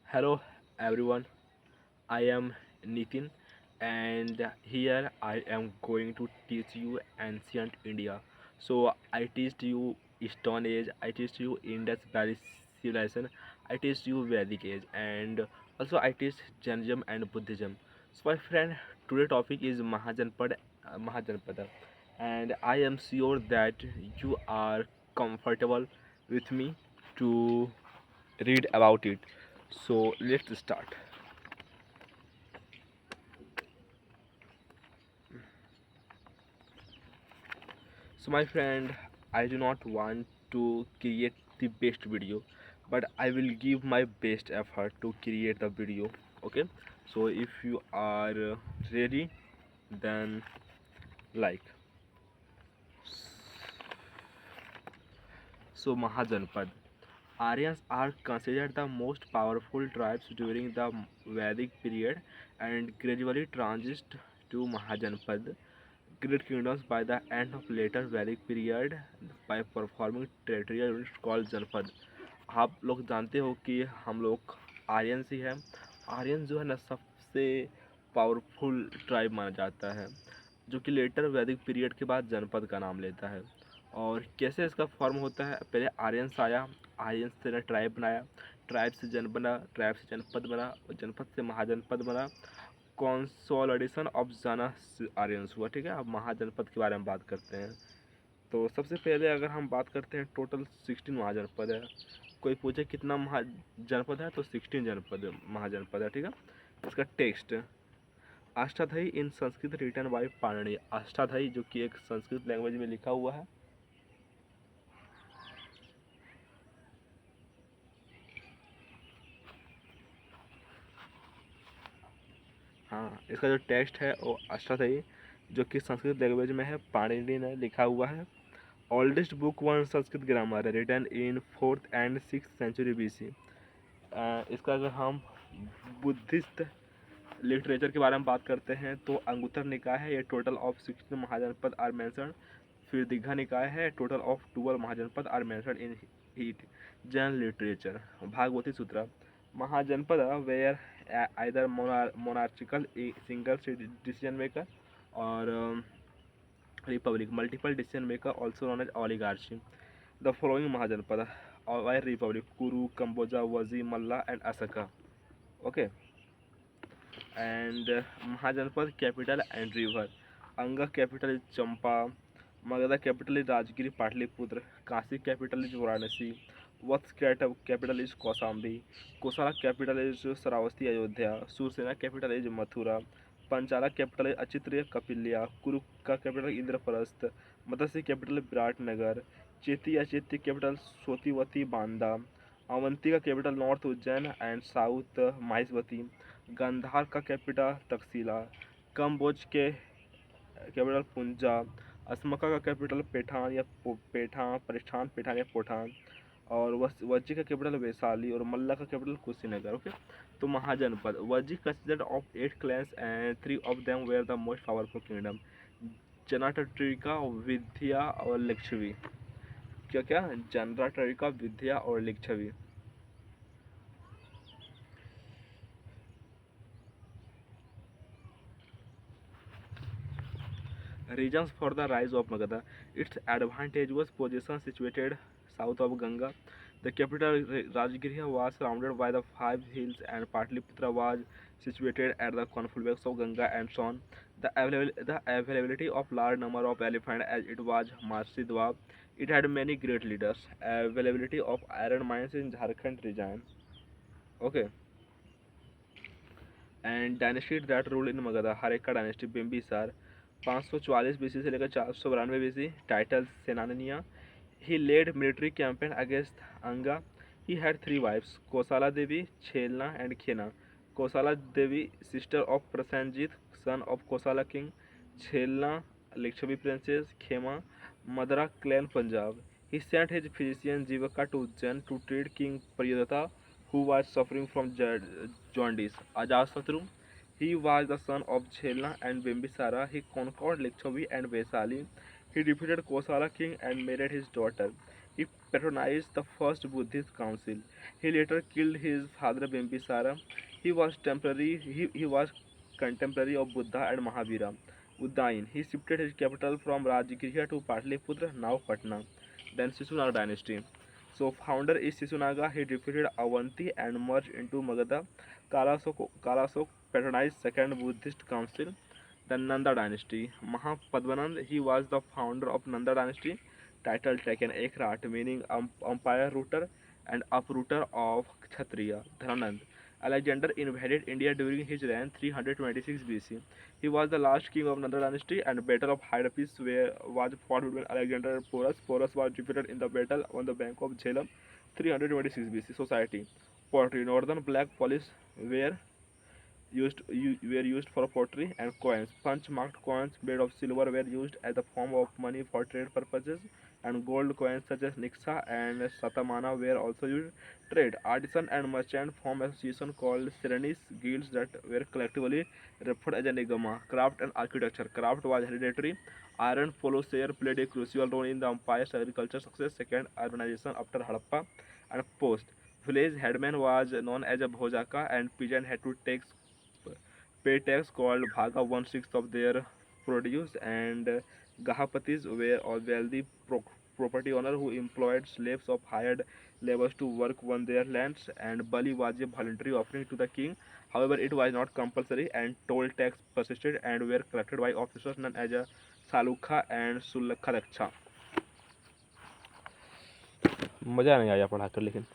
Hello everyone, I am Nitin and here I am going to teach you ancient India. So I teach you Stone Age, I teach you Indus Valley civilization, I teach you Vedic Age and also I teach Jainism and Buddhism. So my friend, today topic is Mahajanpada and I am sure that you are comfortable with me to read about it. So let's start. So my friend, I do not want to create the best video, but I will give my best effort to create the video. Okay. So if you are ready, then like. So Mahajanpad. Aryans are considered the most powerful tribes during the Vedic period and gradually transitioned to Mahajanpad great kingdoms by the end of later Vedic period by performing territorial units called जनपद. आप लोग जानते हो कि हम लोग आर्यन से हैं। आर्यन जो है ना सबसे पावरफुल ट्राइब माना जाता है जो कि लेटर वैदिक पीरियड के बाद जनपद का नाम लेता है। और कैसे इसका फॉर्म होता है, पहले आर्यंस आया, आर्यंस से ने ट्राइब बनाया, ट्राइब से जन बना, ट्राइब से जनपद बना और जनपद से महाजनपद बना। कंसोलिडेशन ऑफ जाना आर्यंस हुआ। ठीक है, अब महाजनपद के बारे में बात करते हैं। तो सबसे पहले अगर हम बात करते हैं, टोटल 16 महाजनपद है। कोई पूछे कितना महाजनपद है तो 16 जनपद महाजनपद है। ठीक है, इसका text Ashtadhyayi in Sanskrit written by Panini. Ashtadhyayi जो कि एक संस्कृत लैंग्वेज में लिखा हुआ है। हाँ, इसका जो टेक्स्ट है वो अष्टाध्यायी जो कि संस्कृत लैंग्वेज में है, पाणिनि ने लिखा हुआ है। Oldest book on Sanskrit grammar written in 4th and 6th century BC। इसका अगर हम बुद्धिस्ट लिटरेचर के बारे में बात करते हैं तो अंगुत्तर निकाय है, ये total of 16 mahajanapada are mention. फिर दीघा निकाय है, total of 12 mahajanapada are mention in it Jain literature. Bhagavati Sutra mahajanapada were either monarchical single decision maker or republic multiple decision maker also known as oligarchy. The following mahajanapada are republic Kuru, Kamboja, Vajji, Malla and Assaka. Okay, and Mahajanpad capital and river. Anga capital is Champa. Magadha capital is Rajgiri Patliputra. Kasi capital is Varanasi. Vatsya capital is Kausambi. Kosala capital is Saravasti Ayodhya. Sursena capital is Mathura. Panchala capital is Achitriya Kapilya. Kuru का capital Indraprastha. Matsya capital Viratnagar. Chedi अचेती capital Sotthivati Banda. Avanti का capital north Ujjain and south Mahishmati. Gandhara का capital Takshashila. Kamboj के capital पुंजा। असमका का capital पेठान या पेठान परिष्ठान पेठान या पोठान। और वज्जी का कैपिटल वैशाली और मल्ला का कैपिटल कुशीनगर। ओके, तो mahajanapada Vajji considered of 8 clans and 3 of them were the most powerful kingdom. Jnatrika, Videha और लिच्छवी। क्या क्या जनराटरिका, विद्या और Licchavi. Reasons for the rise of Magadha. Its advantage was position situated south of Ganga. The capital Rajgiriha was surrounded by the 5 hills and Patliputra was situated at the confluence of Ganga and Son. The availability of large number of elephants as it was marshy Dwab. It had many great leaders. Availability of iron mines in Jharkhand region. Okay. And dynasty that rule in Magadha, Haryanka dynasty, Bimbisara 544 BC से लेकर 492 BC। Title Senaniya. He led military campaign against Anga. He had 3 wives, Kosala Devi, Chellana and Khema. Kosala Devi sister of Prasenjit son of Kosala king. Chellana Licchavi princess, Khema Madra clan Punjab. He sent his physician Jivaka to Ujjain to treat king Priyadatta who was suffering from jaundice. Ajatasattu, he was the son of Jhelna and Bimbisara. He conquered Lichavi and Vaisali. He defeated Kosala king and married his daughter. He patronized the first Buddhist council. He later killed his father Bimbisara. He was contemporary of Buddha and Mahavira. Udayin. He shifted his capital from Rajgriha to Patliputra, now Patna. Then Shishunag dynasty. So founder is Shisunaga. He defeated Avanti and merged into Magadha. Kalasok patronized second Buddhist council. The Nanda dynasty. Mahapadmanand, he was the founder of Nanda dynasty. Title taken Ekrat, meaning umpire rooter and uprooter of Kshatriya. Dhananand. Alexander invaded India during his reign 326 BC. He was the last king of Nanda dynasty, and battle of Hydaspes was fought between Alexander and Porus. Porus was defeated in the battle on the bank of Jhelum 326 BC. Society. Pottery. Northern black polish were used for pottery, and coins. Punch marked coins made of silver were used as a form of money for trade purposes, and gold coins such as Nixa and Satamana were also used. Trade. Artisan and merchant formed association called Serenis guilds that were collectively referred as a Nigama. Craft and architecture. Craft was hereditary. Iron follow-share played a crucial role in the empire's agriculture success. Second, urbanization after Harappa and post. Village headman was known as a Bhojaka, and peasant had to pay tax called bhaga, one-sixth of their produce, and Gahapatis were a wealthy property owner who employed slaves of hired laborers to work on their lands, and Bali was a voluntary offering to the king. However, it was not compulsory, and toll tax persisted and were collected by officers known as a Salukha and Sulakha Raksha. मज़ा नहीं आया पढ़ा कर लेकिन